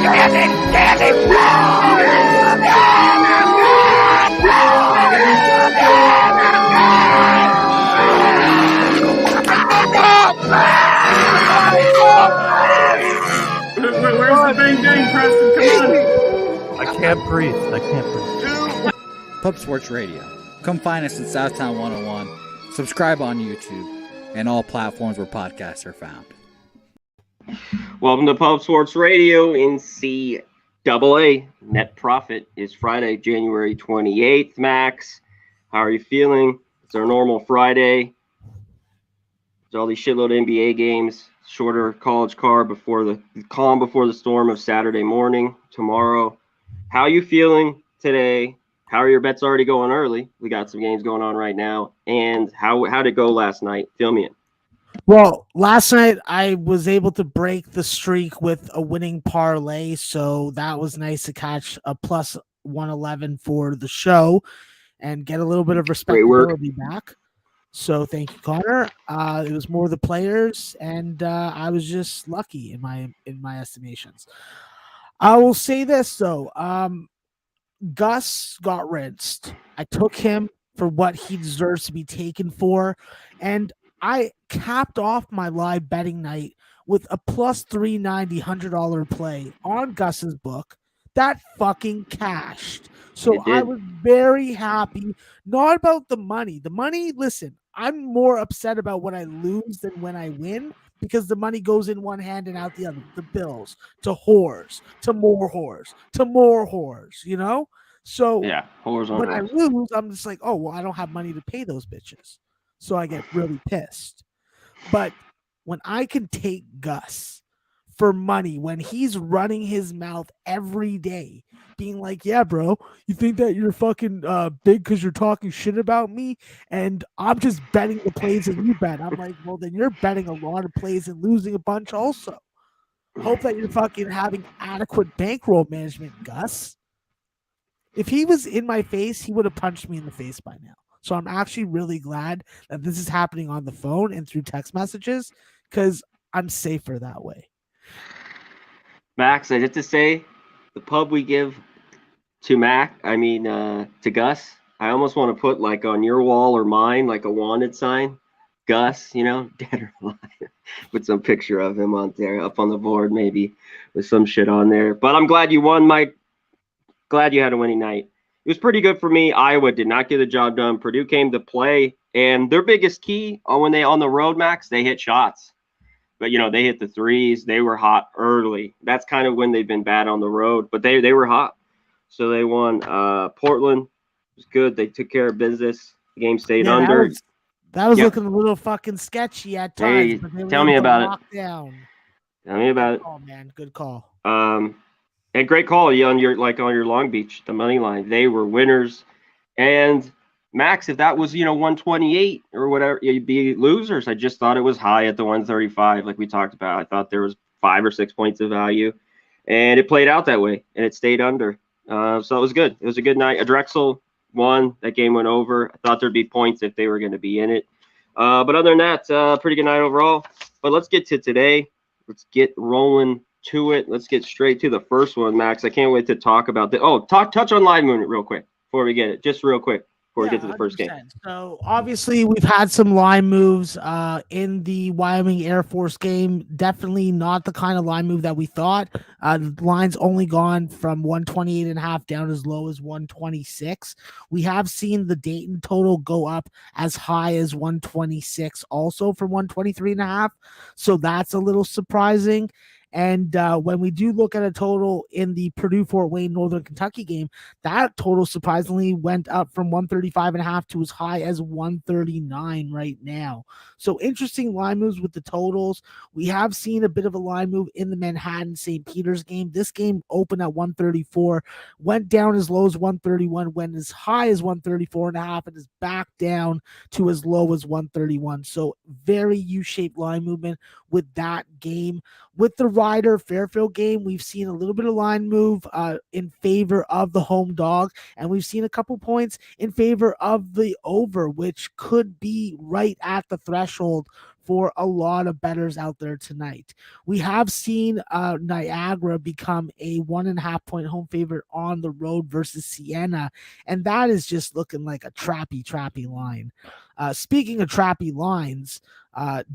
Where's the bang bang, Preston? Come on. I can't breathe. Pub Sports Radio. Come find us at Southtown 101. Subscribe on YouTube and all platforms where podcasts are found. Welcome to Pub Sports Radio. NCAA net profit is Friday, January 28th. Max, how are you feeling? It's our normal Friday. There's all these shitload of NBA games. Shorter college card before the calm before the storm of Saturday morning tomorrow. How are you feeling today? How are your bets already going early? We got some games going on right now. And how did it go last night? Fill me in. Well, last night I was able to break the streak with a winning parlay, so that was nice to catch a plus 111 for the show and get a little bit of respectability back. So thank you, Conor. It was more the players, and I was just lucky in my estimations. I will say this though, Gus got rinsed. I took him for what he deserves to be taken for, and I capped off my live betting night with a plus 390 $100 play on Gus's book. That fucking cashed. So I was very happy, not about the money. The money, listen, I'm more upset about when I lose than when I win because the money goes in one hand and out the other. The bills, to whores, to more whores, to more whores, you know? So yeah, whores on when whores. I lose, I'm just like, oh, well, I don't have money to pay those bitches. So I get really pissed. But when I can take Gus for money, when he's running his mouth every day, being like, yeah, bro, you think that you're fucking big because you're talking shit about me? And I'm just betting the plays that you bet. I'm like, well, then you're betting a lot of plays and losing a bunch also. Hope that you're fucking having adequate bankroll management, Gus. If he was in my face, he would have punched me in the face by now. So I'm actually really glad that this is happening on the phone and through text messages because I'm safer that way. Max, I have to say, the pub we give to to Gus, I almost want to put like on your wall or mine, like a wanted sign. Gus, dead or alive, with some picture of him on there, up on the board, maybe with some shit on there. But I'm glad you won, Mike. Glad you had a winning night. It was pretty good for me. Iowa did not get the job done. Purdue came to play, and their biggest key when they on the road, Max, they hit shots. But, they hit the threes. They were hot early. That's kind of when they've been bad on the road, but they were hot. So they won. Portland was good. They took care of business. The game stayed under. That was looking a little fucking sketchy at times. Hey, but they were tell me about it. Down. Tell me about it. Oh, man. Good call. And great call on your Long Beach, the money line. They were winners. And Max, if that was 128 or whatever, you'd be losers. I just thought it was high at the 135, like we talked about. I thought there was 5 or 6 points of value, and it played out that way, and it stayed under. So it was good. It was a good night. Drexel won. That game went over. I thought there'd be points if they were going to be in it. But other than that, pretty good night overall. But let's get to today. Let's get rolling to it. Let's get straight to the first one, Max. I can't wait to talk about the touch on live movement real quick before we get it. Just real quick before we get to the first game. So obviously we've had some line moves in the Wyoming Air Force game. Definitely not the kind of line move that we thought. The line's only gone from 128.5 down as low as 126. We have seen the Dayton total go up as high as 126 also from 123.5. So that's a little surprising. And when we do look at a total in the Purdue-Fort Wayne Northern Kentucky game, that total surprisingly went up from 135.5 to as high as 139 right now. So interesting line moves with the totals. We have seen a bit of a line move in the Manhattan-St. Peter's game. This game opened at 134, went down as low as 131, went as high as 134.5, and is back down to as low as 131. So very U-shaped line movement with that game. With the Ryder Fairfield game, we've seen a little bit of line move in favor of the home dog, and we've seen a couple points in favor of the over, which could be right at the threshold for a lot of bettors out there tonight. We have seen Niagara become a 1.5 point home favorite on the road versus Siena, and that is just looking like a trappy line. Speaking of trappy lines,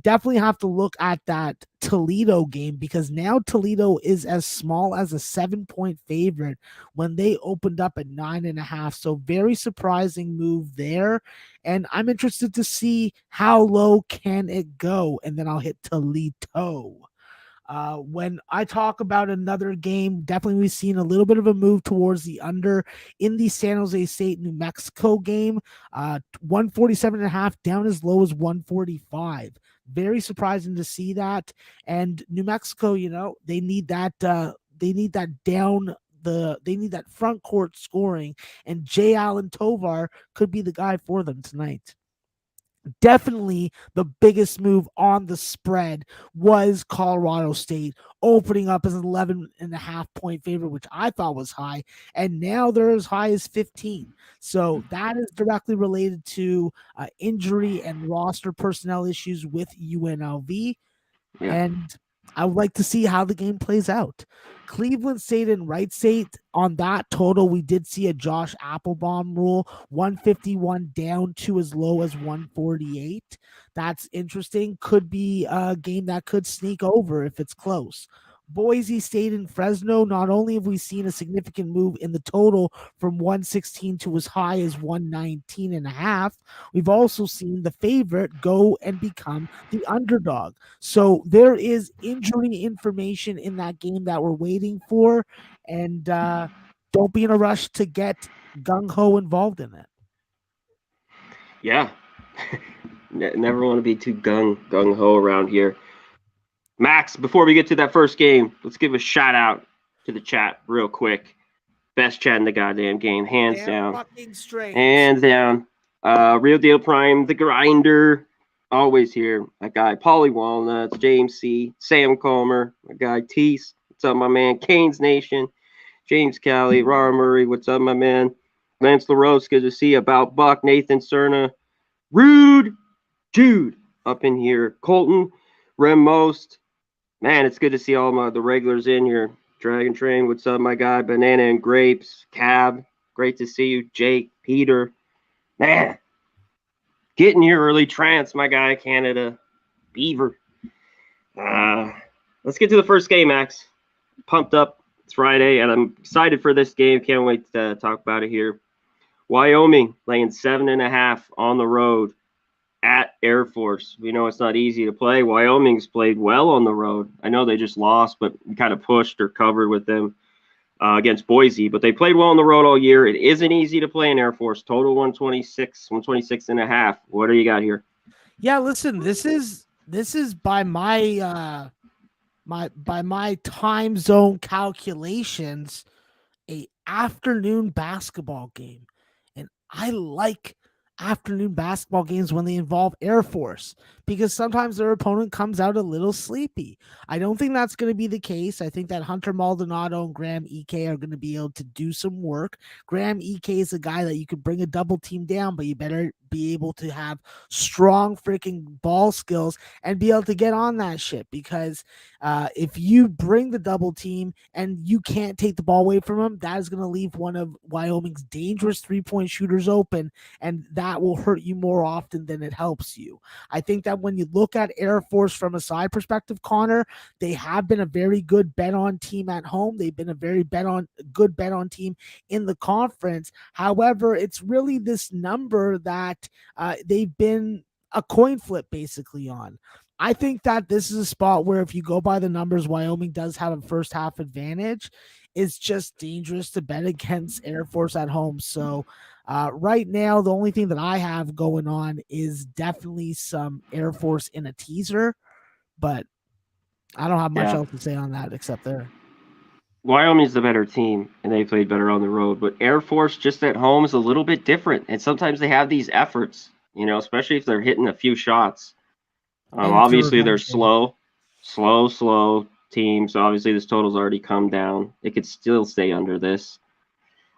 definitely have to look at that Toledo game, because now Toledo is as small as a 7-point favorite when they opened up at 9.5. So very surprising move there. And I'm interested to see how low can it go. And then I'll hit Toledo. When I talk about another game, definitely we've seen a little bit of a move towards the under in the San Jose State New Mexico game. 147.5 down as low as 145. Very surprising to see that. And New Mexico, they need that. They need that they need that front court scoring, and Jay Allen Tovar could be the guy for them tonight. Definitely the biggest move on the spread was Colorado State opening up as an 11.5 point favorite, which I thought was high, and now they're as high as 15. So that is directly related to injury and roster personnel issues with UNLV. Yeah. And I would like to see how the game plays out. Cleveland State and Wright State, on that total, we did see a Josh Applebaum rule, 151 down to as low as 148. That's interesting. Could be a game that could sneak over if it's close. Boise State and Fresno, not only have we seen a significant move in the total from 116 to as high as 119.5, we've also seen the favorite go and become the underdog. So there is injury information in that game that we're waiting for, and don't be in a rush to get gung-ho involved in it. Yeah. Never want to be too gung-ho around here. Max, before we get to that first game, let's give a shout out to the chat real quick. Best chat in the goddamn game, hands down. Fucking straight. Hands down. Real Deal Prime, The Grinder, always here. My guy Paulie Walnuts, James C, Sam Comer, my guy Tease. What's up, my man? Canes Nation, James Cali, Rara Murray. What's up, my man? Lance LaRose, good to see you. About Buck, Nathan Cerna, Rude Jude up in here. Colton, Rem Most. Man, it's good to see all the regulars in here. Dragon Train, what's up, my guy? Banana and Grapes, Cab, great to see you. Jake, Peter, man, getting here early. Trance, my guy, Canada, Beaver. Let's get to the first game, Max. Pumped up. It's Friday, and I'm excited for this game. Can't wait to talk about it here. Wyoming laying 7.5 on the road at Air Force. We know it's not easy to play. Wyoming's played well on the road. I know they just lost, but we kind of pushed or covered with them against Boise. But they played well on the road all year. It isn't easy to play in Air Force. Total 126.5. What do you got here? Yeah, listen, this is by my by my time zone calculations, a afternoon basketball game. And I like afternoon basketball games when they involve Air Force, because sometimes their opponent comes out a little sleepy. I don't think that's going to be the case. I think that Hunter Maldonado and Graham Ike are going to be able to do some work. Graham Ike is a guy that you could bring a double team down, but you better be able to have strong freaking ball skills and be able to get on that shit, because if you bring the double team and you can't take the ball away from him, that is going to leave one of Wyoming's dangerous 3-point shooters open, and that will hurt you more often than it helps you. I think that when you look at Air Force from a side perspective, Connor, they have been a very good bet on team at home. They've been a very good bet on team in the conference. However, it's really this number that they've been a coin flip basically on. I think that this is a spot where, if you go by the numbers, Wyoming does have a first half advantage. It's just dangerous to bet against Air Force at home. So right now, the only thing that I have going on is definitely some Air Force in a teaser, but I don't have much else to say on that except there. Wyoming's the better team, and they played better on the road. But Air Force just at home is a little bit different, and sometimes they have these efforts, especially if they're hitting a few shots. Obviously, they're slow team, so obviously this total's already come down. It could still stay under this.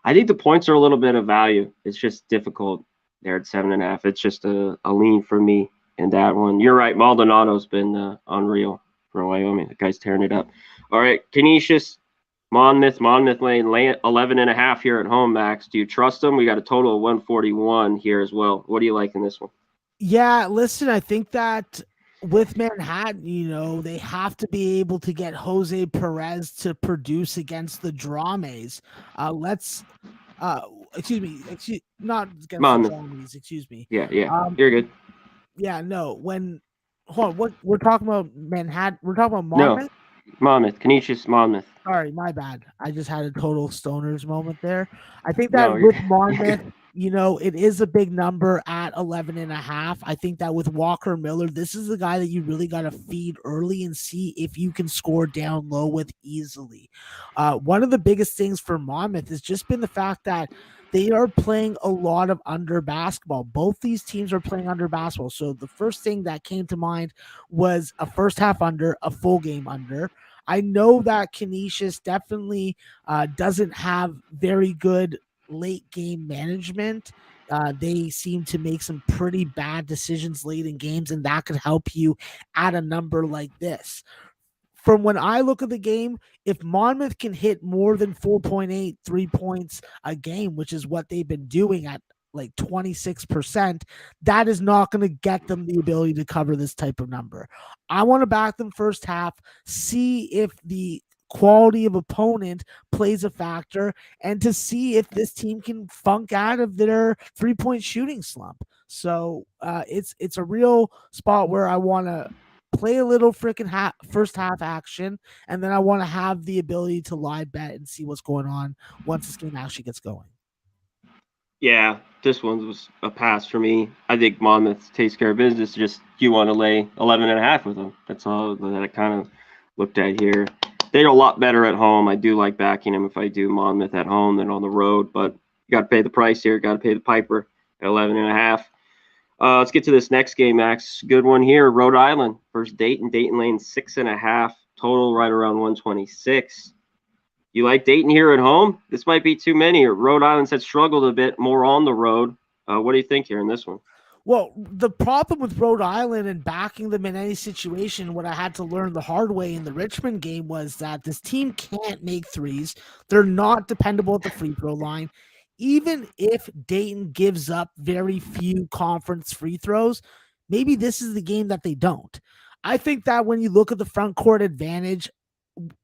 I think the points are a little bit of value. It's just difficult there at 7.5. It's just a lean for me. in that one. You're right. Maldonado's been unreal for Wyoming. The guy's tearing it up. All right, Canisius, Monmouth laying 11.5 here at home, Max. Do you trust them? We got a total of 141 here as well. What do you like in this one? Yeah, listen, I think that with Manhattan, they have to be able to get Jose Perez to produce against the Drames. Not against Monmouth. the Drames, excuse me. Yeah, you're good. Yeah, no, hold on, what we're talking about Manhattan, we're talking about Monmouth? No, Monmouth, Canisius, Monmouth. Sorry, my bad. I just had a total stoners moment there. I think that with Monmouth, it is a big number at 11.5. I think that with Walker Miller, this is the guy that you really got to feed early and see if you can score down low with easily. One of the biggest things for Monmouth has just been the fact that they are playing a lot of under basketball. Both these teams are playing under basketball. So the first thing that came to mind was a first half under, a full game under. I know that Canisius definitely doesn't have very good late game management. They seem to make some pretty bad decisions late in games, and that could help you at a number like this. From when I look at the game, if Monmouth can hit more than 4.8 3 points a game, which is what they've been doing at like 26%, that is not going to get them the ability to cover this type of number. I want to back them first half, see if the quality of opponent plays a factor, and to see if this team can funk out of their 3-point shooting slump. So it's a real spot where I want to play a little freaking first half action, and then I want to have the ability to live bet and see what's going on once this game actually gets going. Yeah, this one was a pass for me. I think Monmouth takes care of business. Just you want to lay 11.5 with them. That's all that I kind of looked at here. They're a lot better at home. I do like backing them if I do Monmouth at home than on the road, but you got to pay the price here. Got to pay the piper at 11.5. Let's get to this next game, Max. Good one here. Rhode Island versus Dayton. Dayton laying 6.5. Total right around 126. You like Dayton here at home? This might be too many. Rhode Island's had struggled a bit more on the road. What do you think here in this one? Well, the problem with Rhode Island and backing them in any situation, what I had to learn the hard way in the Richmond game was that this team can't make threes. They're not dependable at the free throw line. Even if Dayton gives up very few conference free throws, maybe this is the game that they don't. I think that when you look at the front court advantage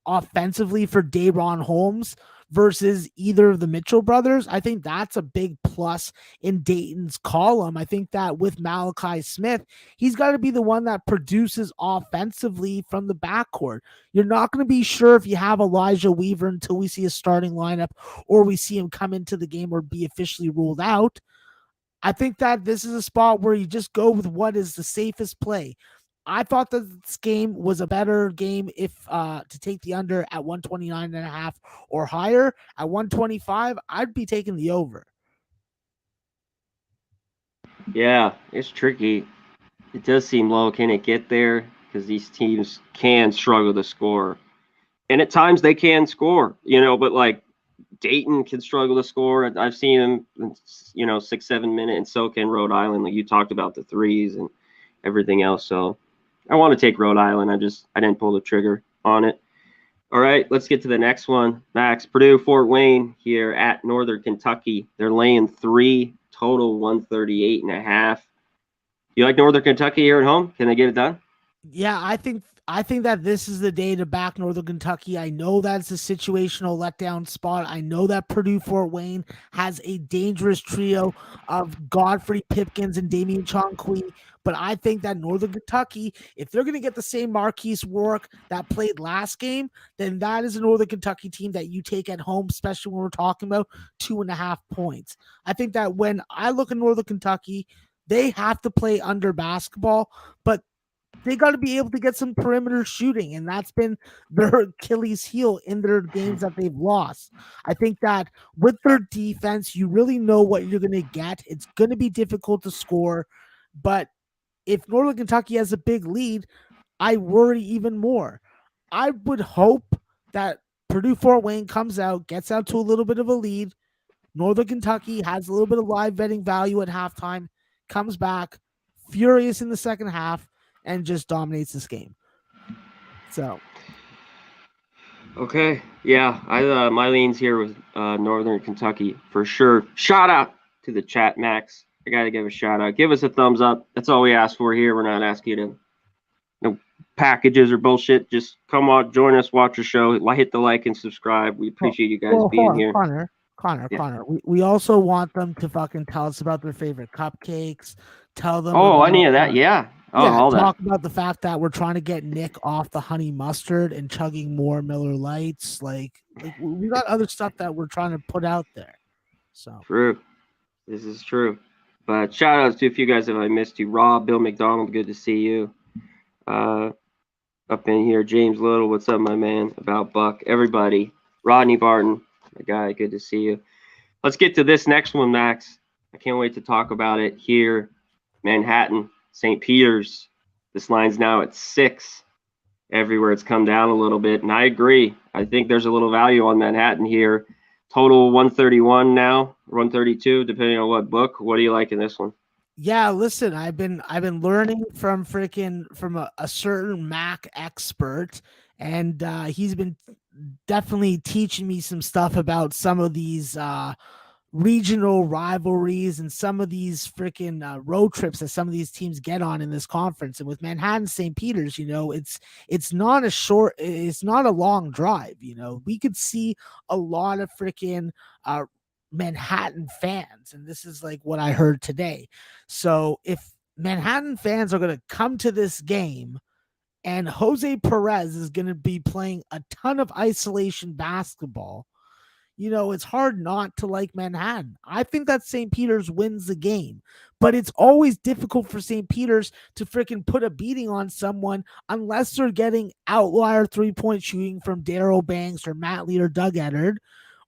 offensively for Dayron Holmes versus either of the Mitchell brothers, I think that's a big plus in Dayton's column. I think that with Malachi Smith, he's got to be the one that produces offensively from the backcourt. You're not going to be sure if you have Elijah Weaver until we see a starting lineup or we see him come into the game or be officially ruled out. I think that this is a spot where you just go with what is the safest play. I thought that this game was a better game if to take the under at 129.5 or higher. At 125, I'd be taking the over. Yeah, it's tricky. It does seem low. Can it get there? Because these teams can struggle to score. And at times they can score, but like Dayton can struggle to score. I've seen them, 6-7 minutes, and so can Rhode Island. Like you talked about the threes and everything else. So I want to take Rhode Island. I didn't pull the trigger on it. All right, let's get to the next one. Max, Purdue Fort Wayne here at Northern Kentucky. They're laying 3, total 138.5. You like Northern Kentucky here at home? Can they get it done? Yeah, I think that this is the day to back Northern Kentucky. I know that's a situational letdown spot. I know that Purdue Fort Wayne has a dangerous trio of Godfrey Pipkins and Damian Chonqui, but I think that Northern Kentucky, if they're going to get the same Marquise Rourke that played last game, then that is a Northern Kentucky team that you take at home, especially when we're talking about 2.5 points. I think that when I look at Northern Kentucky, they have to play under basketball, but they got to be able to get some perimeter shooting, and that's been their Achilles heel in their games that they've lost. I think that with their defense, you really know what you're going to get. It's going to be difficult to score, but if Northern Kentucky has a big lead, I worry even more. I would hope that Purdue Fort Wayne comes out, gets out to a little bit of a lead. Northern Kentucky has a little bit of live betting value at halftime, comes back, furious in the second half and just dominates this game. So. Okay, yeah, my leans here with Northern Kentucky for sure. Shout out to the chat, Max. I gotta give a shout out. Give us a thumbs up. That's all we ask for here. We're not asking you to no packages or bullshit. Just come on, join us, watch the show, hit the like and subscribe. We appreciate you guys being here. Connor. We also want them to fucking tell us about their favorite cupcakes. Tell them. Oh, any of that? Yeah. Oh, yeah, all talk that. about the fact that we're trying to get Nick off the honey mustard and chugging more Miller Lights. Like we got other stuff that we're trying to put out there. So true. This is true. But shout outs to a few guys if I missed you. Rob, Bill McDonald, good to see you. Up in here, James Little, what's up, my man? About Buck, everybody. Rodney Barton, my guy, good to see you. Let's get to this next one, Max. I can't wait to talk about it here. Manhattan, St. Peter's. This line's now at 6. Everywhere it's come down a little bit, and I agree. I think there's a little value on Manhattan here. Total 131 now, 132, depending on what book. What do you like in this one? Yeah, listen, I've been learning from a certain Mac expert, and he's been definitely teaching me some stuff about some of these regional rivalries and some of these freaking road trips that some of these teams get on in this conference. And with Manhattan St. Peter's, it's not a long drive. We could see a lot of freaking Manhattan fans, and this is like what I heard today. So if Manhattan fans are going to come to this game and Jose Perez is going to be playing a ton of isolation basketball, it's hard not to like Manhattan. I think that St. Peter's wins the game, but it's always difficult for St. Peter's to freaking put a beating on someone unless they're getting outlier 3-point shooting from Darryl Banks or Matt Lee or Doug Eddard,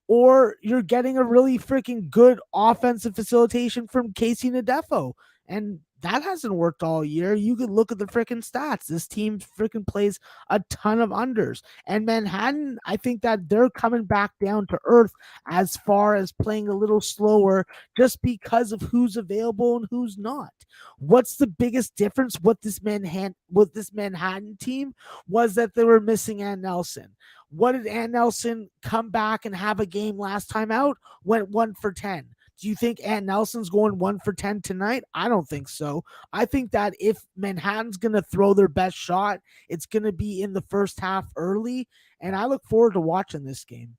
or you're getting a really freaking good offensive facilitation from Casey Nadefo. And that hasn't worked all year. You could look at the freaking stats. This team freaking plays a ton of unders. And Manhattan, I think that they're coming back down to earth as far as playing a little slower just because of who's available and who's not. What's the biggest difference with this Manhattan team was that they were missing Ann Nelson. What did Ann Nelson come back and have a game last time out? Went 1 for 10. Do you think Ann Nelson's going 1 for 10 tonight? I don't think so. I think that if Manhattan's going to throw their best shot, it's going to be in the first half early, and I look forward to watching this game.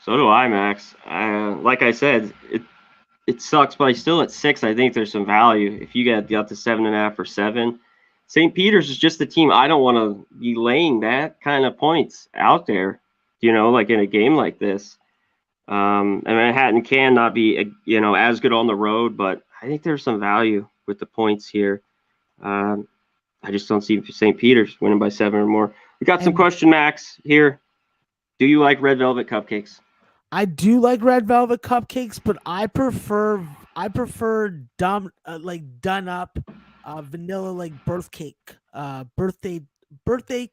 So do I, Max. Like I said, it sucks, but still at 6, I think there's some value. If you get up to 7.5 or 7, St. Peter's is just the team. I don't want to be laying that kind of points out there, like in a game like this. And Manhattan cannot be, as good on the road, but I think there's some value with the points here. I just don't see St. Peter's winning by 7 or more. We got some question, Max, here. Do you like red velvet cupcakes? I do like red velvet cupcakes, but I prefer done up vanilla like birthday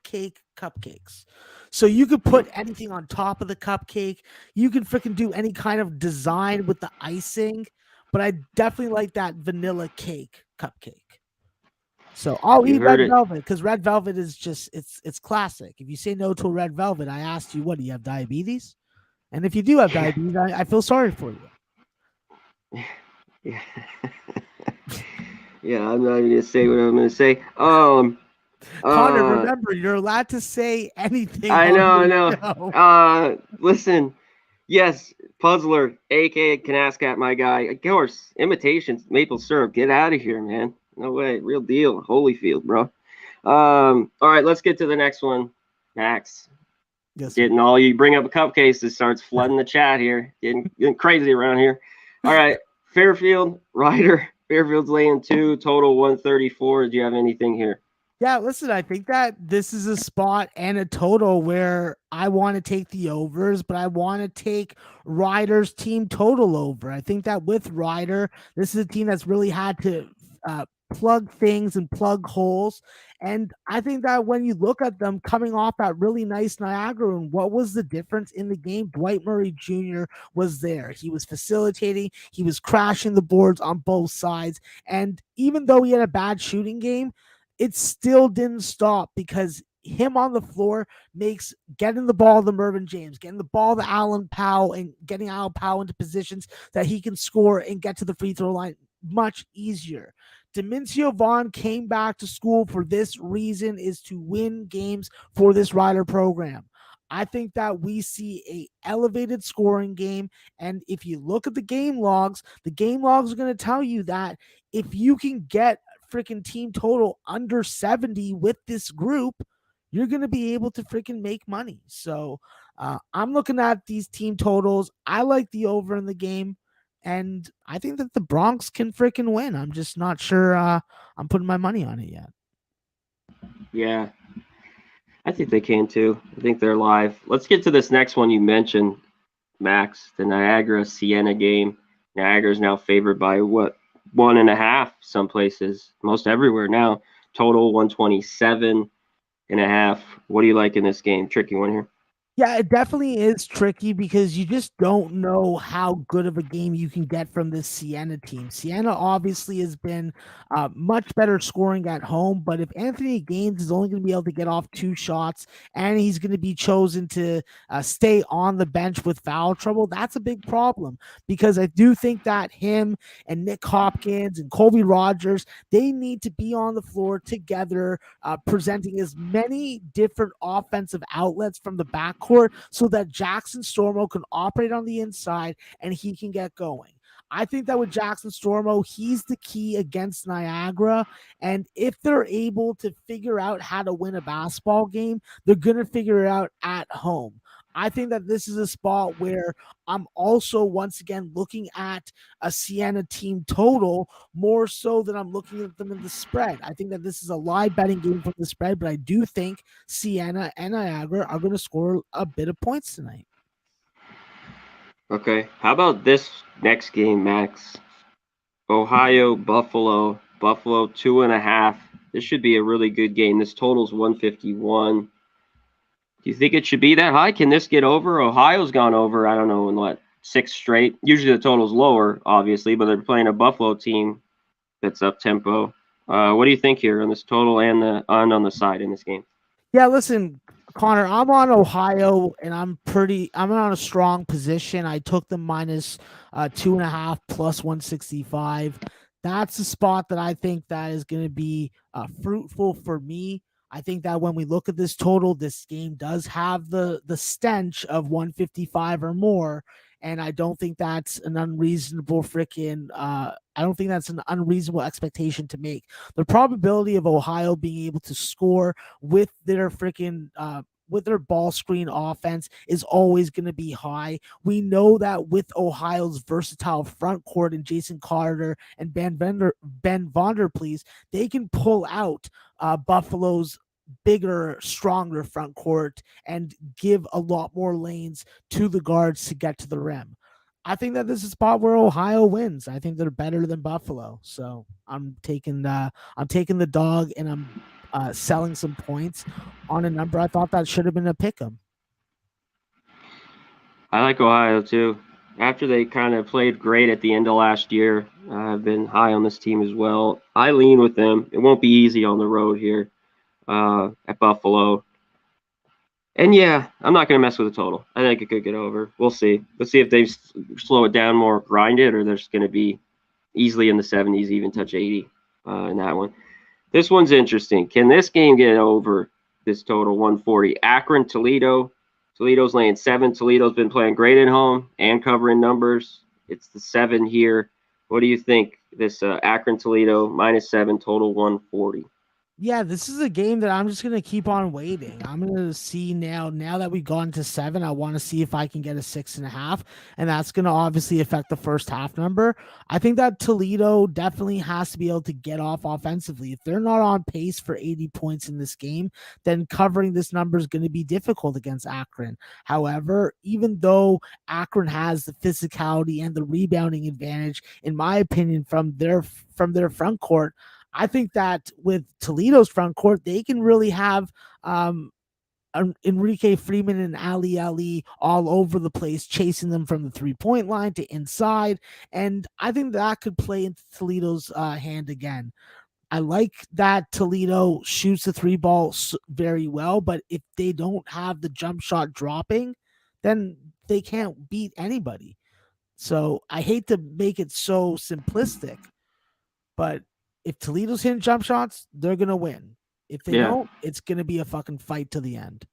cake cupcakes. So you could put anything on top of the cupcake. You can freaking do any kind of design with the icing, but I definitely like that vanilla cake cupcake. So I'll eat red velvet because red velvet is just it's classic. If you say no to a red velvet, I asked you, what do you have, diabetes? And if you do have diabetes, I feel sorry for you. Yeah. Yeah, I'm not even gonna say what I'm gonna say. Connor, remember, you're allowed to say anything. I know. Listen, yes, Puzzler, aka Canascat, my guy. Of course, imitations, maple syrup. Get out of here, man. No way, real deal. Holyfield, bro. All right, let's get to the next one, Max. Yes, you bring up a cupcakes, it starts flooding the chat here. Getting crazy around here. All right, Fairfield, Ryder. Fairfield's laying 2, total 134. Do you have anything here? Yeah, listen, I think that this is a spot and a total where I want to take the overs, but I want to take Ryder's team total over. I think that with Ryder, this is a team that's really had to plug things and plug holes. And I think that when you look at them coming off that really nice Niagara, and what was the difference in the game? Dwight Murray Jr. was there. He was facilitating, he was crashing the boards on both sides. And even though he had a bad shooting game, it still didn't stop because him on the floor makes getting the ball to Mervyn James, getting the ball to Alan Powell, and getting Alan Powell into positions that he can score and get to the free throw line much easier. Demencio Vaughn came back to school for this reason, is to win games for this Rider program. I think that we see a elevated scoring game. And if you look at the game logs are going to tell you that if you can get freaking team total under 70 with this group, you're going to be able to freaking make money. So I'm looking at these team totals. I like the over in the game. And I think that the Bronx can freaking win. I'm just not sure I'm putting my money on it yet. Yeah, I think they can too. I think they're live. Let's get to this next one you mentioned, Max, the Niagara-Siena game. Niagara is now favored by what? 1.5 some places, most everywhere now. Total 127.5. What do you like in this game? Tricky one here. Yeah, it definitely is tricky because you just don't know how good of a game you can get from this Siena team. Siena obviously has been much better scoring at home, but if Anthony Gaines is only going to be able to get off 2 shots and he's going to be chosen to stay on the bench with foul trouble, that's a big problem because I do think that him and Nick Hopkins and Colby Rogers, they need to be on the floor together, presenting as many different offensive outlets from the backcourt so that Jackson Stormo can operate on the inside and he can get going. I think that with Jackson Stormo, he's the key against Niagara. And if they're able to figure out how to win a basketball game, they're going to figure it out at home. I think that this is a spot where I'm also once again looking at a Siena team total more so than I'm looking at them in the spread. I think that this is a live betting game from the spread, but I do think Siena and Niagara are going to score a bit of points tonight. Okay. How about this next game, Max? Ohio, Buffalo. Buffalo 2.5. This should be a really good game. This total's 151. Do you think it should be that high? Can this get over? Ohio's gone over, I don't know, in what, 6 straight? Usually the total's lower, obviously, but they're playing a Buffalo team that's up tempo. What do you think here on this total and on the side in this game? Yeah, listen, Connor, I'm on Ohio and I'm on a strong position. I took them minus 2.5 plus 165. That's the spot that I think that is going to be fruitful for me. I think that when we look at this total, this game does have the stench of 155 or more. And I don't think that's an unreasonable I don't think that's an unreasonable expectation to make. The probability of Ohio being able to score with their with their ball screen offense is always going to be high. We know that with Ohio's versatile front court and Jason Carter and Ben Vonderplees, they can pull out Buffalo's bigger, stronger front court and give a lot more lanes to the guards to get to the rim. I think that this is a spot where Ohio wins. I think they're better than Buffalo. So I'm taking the dog and I'm selling some points on a number. I thought that should have been a pick 'em. I like Ohio too. After they kind of played great at the end of last year, I've been high on this team as well. I lean with them. It won't be easy on the road here at Buffalo. And yeah, I'm not going to mess with the total. I think it could get over. We'll see. Let's see if they slow it down more, grind it, or there's going to be easily in the 70s, even touch 80 in that one. This one's interesting. Can this game get over this total 140? Akron, Toledo. Toledo's laying 7. Toledo's been playing great at home and covering numbers. It's the 7 here. What do you think? This Akron, Toledo, -7, total 140. Yeah, this is a game that I'm just going to keep on waiting. I'm going to see now that we've gone to 7, I want to see if I can get a 6.5, and that's going to obviously affect the first half number. I think that Toledo definitely has to be able to get off offensively. If they're not on pace for 80 points in this game, then covering this number is going to be difficult against Akron. However, even though Akron has the physicality and the rebounding advantage, in my opinion, from their front court, I think that with Toledo's front court, they can really have Enrique Freeman and Ali all over the place, chasing them from the 3-point line to inside. And I think that could play into Toledo's hand again. I like that Toledo shoots the 3 ball very well, but if they don't have the jump shot dropping, then they can't beat anybody. So I hate to make it so simplistic, but if Toledo's hitting jump shots, they're going to win. If they don't, it's going to be a fucking fight to the end.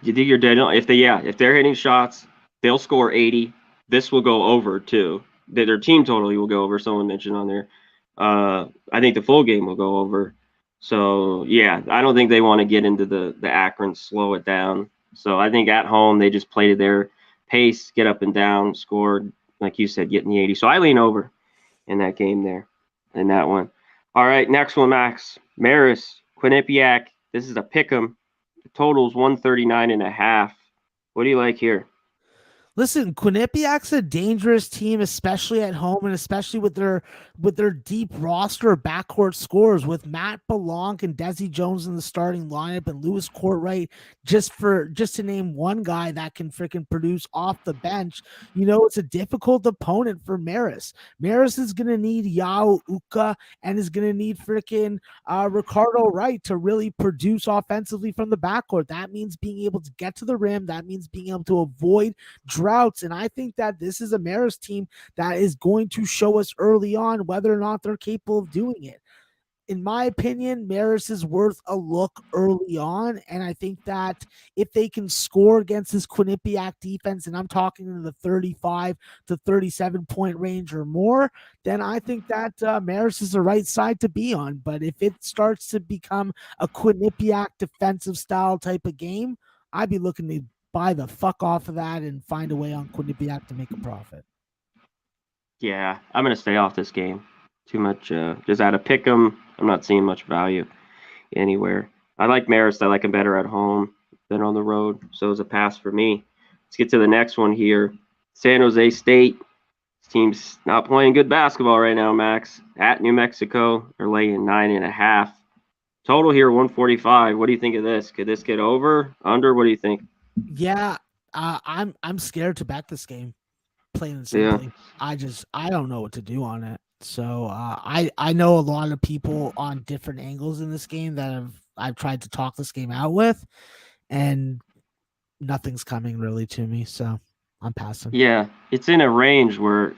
You think you're dead on. If they're hitting shots, they'll score 80. This will go over too. Their team totally will go over. Someone mentioned on there. I think the full game will go over. So yeah, I don't think they want to get into the Akron, slow it down. So I think at home they just play to their pace, get up and down, score, like you said, getting the 80. So I lean over in that game there, in that one. All right, next one, Max. Marist, Quinnipiac. This is a pick 'em. The total's 139.5. What do you like here? Listen, Quinnipiac's a dangerous team, especially at home, and especially with their deep roster of backcourt scorers with Matt Belanc and Desi Jones in the starting lineup and Lewis Courtwright, just to name one guy that can freaking produce off the bench. It's a difficult opponent for Marist. Marist is gonna need Yao Uka and is gonna need freaking Ricardo Wright to really produce offensively from the backcourt. That means being able to get to the rim. That means being able to avoid routes, and I think that this is a Marist team that is going to show us early on whether or not they're capable of doing it. In my opinion, Marist is worth a look early on, and I think that if they can score against this Quinnipiac defense, and I'm talking in the 35 to 37 point range or more, then I think that Marist is the right side to be on. But if it starts to become a Quinnipiac defensive style type of game, I'd be looking to buy the fuck off of that and find a way on Quinnipiac to make a profit. Yeah, I'm going to stay off this game. Too much, just out of pick 'em. I'm not seeing much value anywhere. I like Marist. I like him better at home than on the road. So it's a pass for me. Let's get to the next one here. San Jose State. This team's not playing good basketball right now, Max. At New Mexico, they're laying 9.5. Total here, 145. What do you think of this? Could this get over? Under? What do you think? Yeah, I'm scared to bet this game, plain and simply. Yeah. I don't know what to do on it. So I know a lot of people on different angles in this game that I've tried to talk this game out with, and nothing's coming really to me. So I'm passing. Yeah, it's in a range where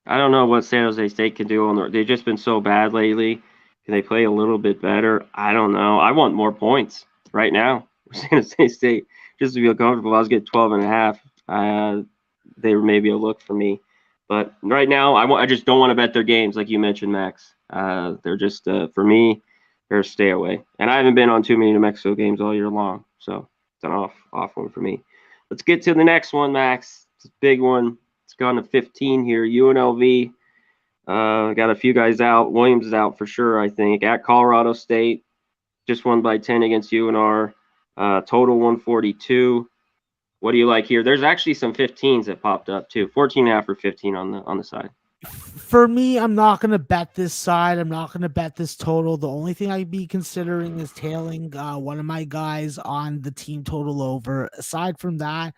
I don't know what San Jose State can do. They've just been so bad lately. Can they play a little bit better? I don't know. I want more points right now. San Jose State, just to feel comfortable. I was getting 12.5. They were maybe a look for me, but right now I just don't want to bet their games like you mentioned, Max. They're just for me, they're a stay away. And I haven't been on too many New Mexico games all year long, so it's an off one for me. Let's get to the next one, Max. It's a big one. It's gone to 15 here. UNLV got a few guys out. Williams is out for sure, I think. At Colorado State, just won by 10 against UNR. Total 142. What do you like here? There's actually some 15s that popped up too. 14.5 or 15 on the side. For me, I'm not going to bet this side. I'm not going to bet this total. The only thing I'd be considering is tailing one of my guys on the team total over. Aside from that,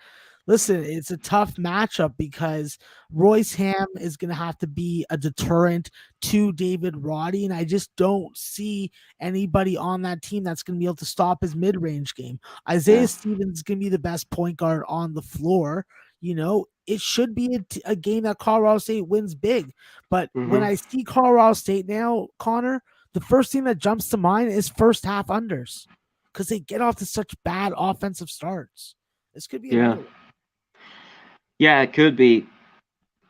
listen, it's a tough matchup because Royce Ham is going to have to be a deterrent to David Roddy, and I just don't see anybody on that team that's going to be able to stop his mid-range game. Isaiah Stevens is going to be the best point guard on the floor. It should be a game that Colorado State wins big. But when I see Colorado State now, Connor, the first thing that jumps to mind is first half unders because they get off to such bad offensive starts. This could be another one. Yeah, it could be.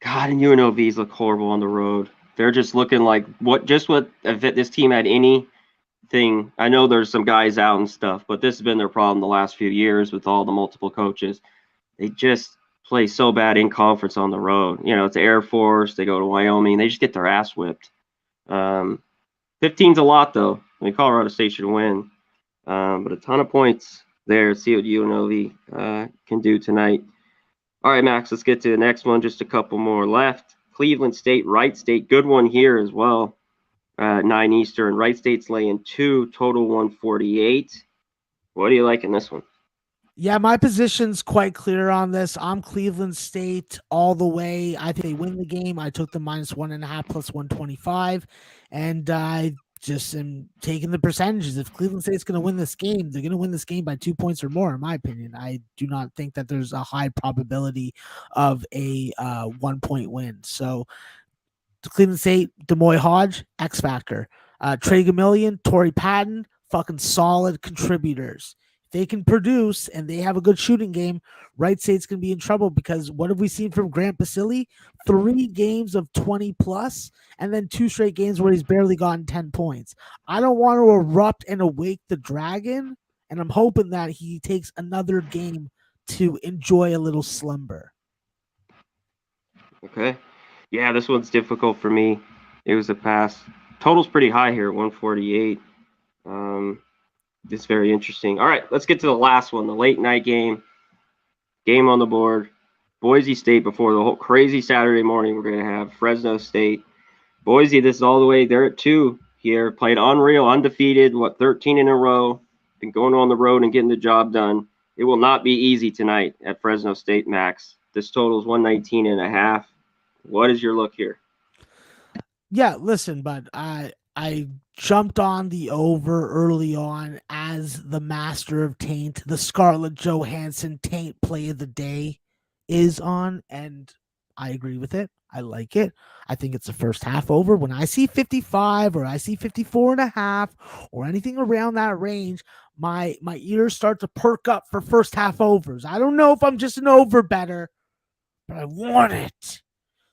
God, and UNLVs look horrible on the road. They're just looking like if this team had anything. I know there's some guys out and stuff, but this has been their problem the last few years with all the multiple coaches. They just play so bad in conference on the road. It's Air Force. They go to Wyoming. They just get their ass whipped. 15's a lot, though. I mean, Colorado State should win. But a ton of points there. See what UNLV can do tonight. All right, Max, let's get to the next one. Just a couple more left. Cleveland State, Wright State. Good one here as well. 9 Eastern. Wright State's laying 2, total 148. What do you like in this one? Yeah, my position's quite clear on this. I'm Cleveland State all the way. I think they win the game. I took the -1.5 plus 125, and I just am taking the percentages. If Cleveland State's going to win this game, they're going to win this game by 2 points or more, in my opinion. I do not think that there's a high probability of a 1-point win. So, Cleveland State, Demoy Hodge, X Factor. Trey Gamillion, Torrey Patton, fucking solid contributors. They can produce and they have a good shooting game. Wright State's going to be in trouble because what have we seen from Grant Basile? 3 games of 20 plus and then 2 straight games where he's barely gotten 10 points. I don't want to erupt and awake the dragon, and I'm hoping that he takes another game to enjoy a little slumber. Okay. Yeah, this one's difficult for me. It was a pass. Total's pretty high here, 148. It's very interesting. All right, let's get to the last one, the late night game. Game on the board. Boise State before the whole crazy Saturday morning we're going to have. Fresno State. Boise, this is all the way. They're at 2 here. Played unreal, undefeated, 13 in a row. Been going on the road and getting the job done. It will not be easy tonight at Fresno State, Max. This total is 119.5. What is your look here? Yeah, listen, but I jumped on the over early on as the master of taint. The Scarlett Johansson taint play of the day is on, and I agree with it. I like it. I think it's the first half over. When I see 55 or I see 54.5 or anything around that range, my ears start to perk up for first half overs. I don't know if I'm just an over better, but I want it.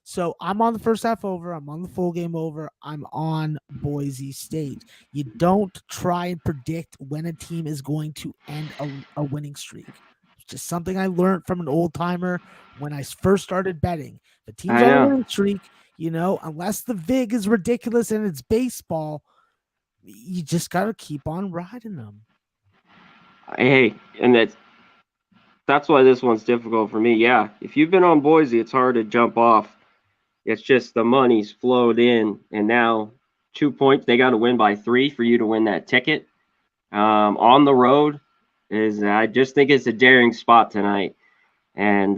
So I'm on the first half over. I'm on the full game over. I'm on Boise State. You don't try and predict when a team is going to end a winning streak. It's just something I learned from an old timer when I first started betting. The team's on a winning streak, unless the VIG is ridiculous and it's baseball, you just got to keep on riding them. Hey, and that's why this one's difficult for me. Yeah, if you've been on Boise, it's hard to jump off. It's just the money's flowed in, and now 2 points. They got to win by 3 for you to win that ticket. On the road I just think it's a daring spot tonight. And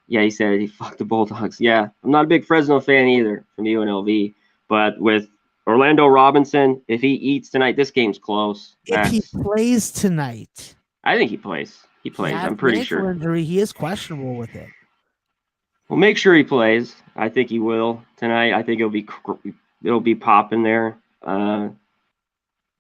he said he fucked the Bulldogs. Yeah, I'm not a big Fresno fan either from UNLV, but with Orlando Robinson, if he eats tonight, this game's close. If he plays tonight, I think he plays. He plays. I'm pretty sure. Injury, he is questionable with it. Well, make sure he plays. I think he will tonight. I think it'll be popping there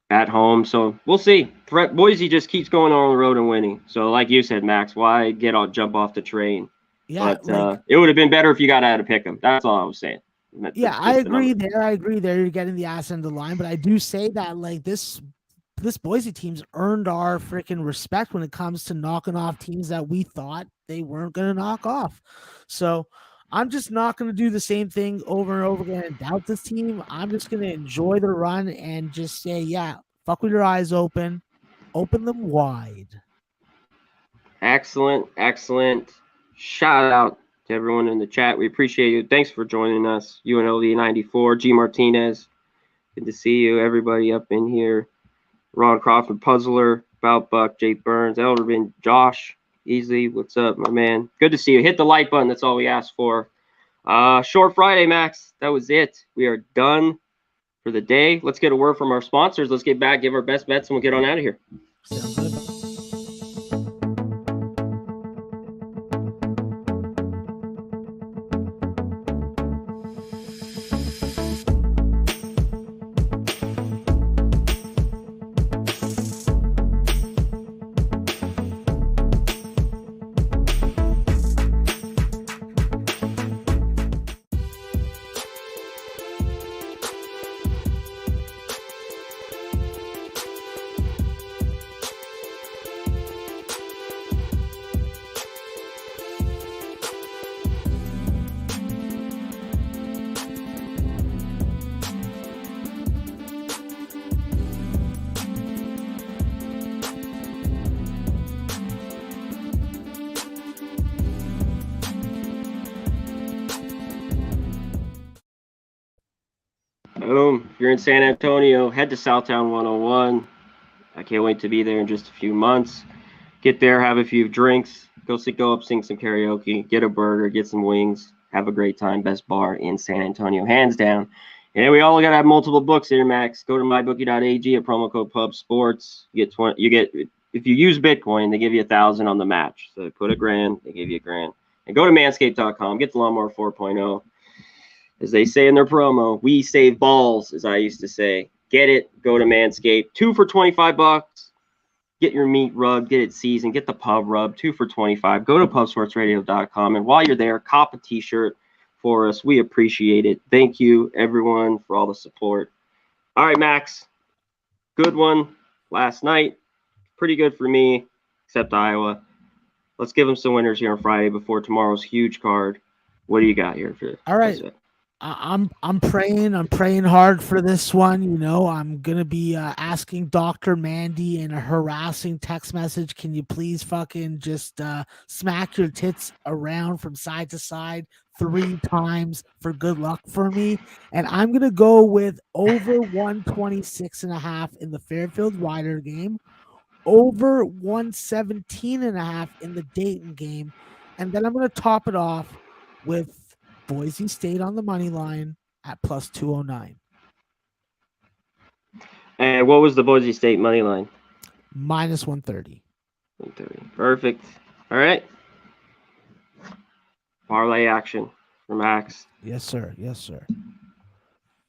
at home. So we'll see. Boise just keeps going on the road and winning. So like you said, Max, why jump off the train? Yeah, but it would have been better if you got out of pick 'em. That's all I was saying. I agree there. You're getting the ass end of the line, but I do say that this Boise team's earned our freaking respect when it comes to knocking off teams that we thought they weren't going to knock off. So I'm just not going to do the same thing over and over again and doubt this team. I'm just going to enjoy the run and just say, yeah, fuck with your eyes open them wide. Excellent. Shout out to everyone in the chat. We appreciate you. Thanks for joining us. UNLV 94, G Martinez. Good to see you. Everybody up in here. Ron Crawford, Puzzler, Bout Buck, Jake Burns, Elderman, Josh, Easy. What's up, my man? Good to see you. Hit the like button. That's all we asked for. Short Friday, Max. That was it. We are done for the day. Let's get a word from our sponsors. Let's get back, give our best bets, and we'll get on out of here. Sounds good. Boom. If you're in San Antonio, head to Southtown 101. I can't wait to be there in just a few months. Get there, have a few drinks, go up, sing some karaoke, get a burger, get some wings, have a great time. Best bar in San Antonio, hands down. And we all got to have multiple books here, Max. Go to mybookie.ag at promo code Pub Sports. You get if you use Bitcoin, they give you 1,000 on the match. So put $1,000, they give you $1,000. And go to manscaped.com, get the Lawnmower 4.0. As they say in their promo, we save balls, as I used to say. Get it, go to Manscaped. 2 for $25. Get your meat rubbed, get it seasoned, get the pub rub, 2 for $25. Go to pubsportsradio.com. And while you're there, cop a t-shirt for us. We appreciate it. Thank you, everyone, for all the support. All right, Max. Good one last night. Pretty good for me, except Iowa. Let's give them some winners here on Friday before tomorrow's huge card. What do you got here for? All right. I'm praying hard for this one. You know, I'm gonna be asking Dr. Mandy in a harassing text message, can you please fucking just smack your tits around from side to side 3 times for good luck for me? And I'm gonna go with over 126.5 in the Fairfield Rider game, over 117.5 in the Dayton game, and then I'm gonna top it off with Boise State on the money line at plus 209. And what was the Boise State money line? Minus 130. 130. Perfect. All right. Parlay action for Max. Yes, sir. Yes, sir.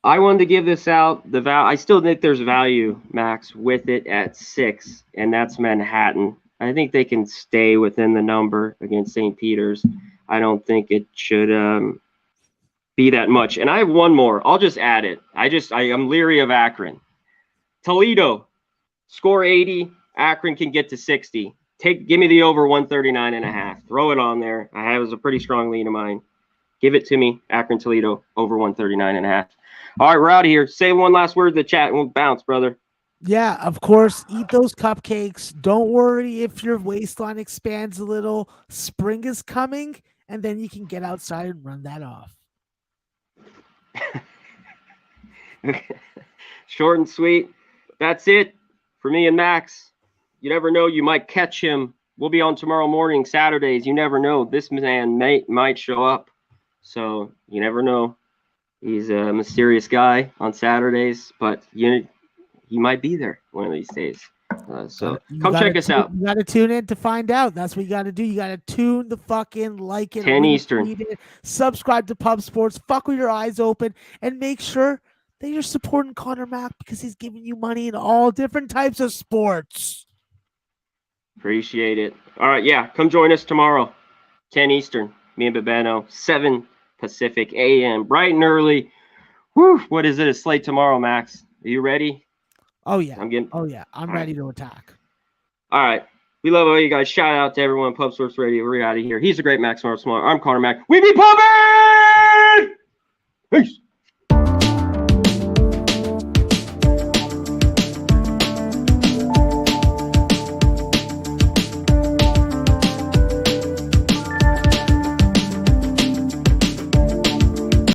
I wanted to give this out. I still think there's value, Max, with it at 6, and that's Manhattan. I think they can stay within the number against St. Peter's. I don't think it should be that much. And I have one more. I'll just add it. I'm leery of Akron. Toledo, score 80. Akron can get to 60. Give me the over 139.5. Throw it on there. I have as a pretty strong lead of mine. Give it to me. Akron, Toledo, over 139.5. All right, we're out of here. Say one last word to the chat and we'll bounce, brother. Yeah, of course. Eat those cupcakes. Don't worry if your waistline expands a little. Spring is coming, and then you can get outside and run that off. Short and sweet. That's it for me and Max. You never know. You might catch him. We'll be on tomorrow morning, Saturdays. You never know. This man might show up. So you never know. He's a mysterious guy on Saturdays, but he might be there one of these days. So come check us out. You got to tune in to find out. That's what you got to do. You got to tune the fucking like it. 10 Eastern. Subscribe to Pub Sports. Fuck with your eyes open and make sure that you're supporting Conor Mack because he's giving you money in all different types of sports. Appreciate it. All right, yeah. Come join us tomorrow, 10 Eastern. Me and Babano, 7 Pacific a.m. Bright and early. Whew, what is it? A slate tomorrow, Max. Are you ready? Oh, yeah. I'm ready to attack. All right. We love all you guys. Shout out to everyone. Pub Sports Radio. We're out of here. He's a great Maxwell. I'm Conor Mack. We be pumping!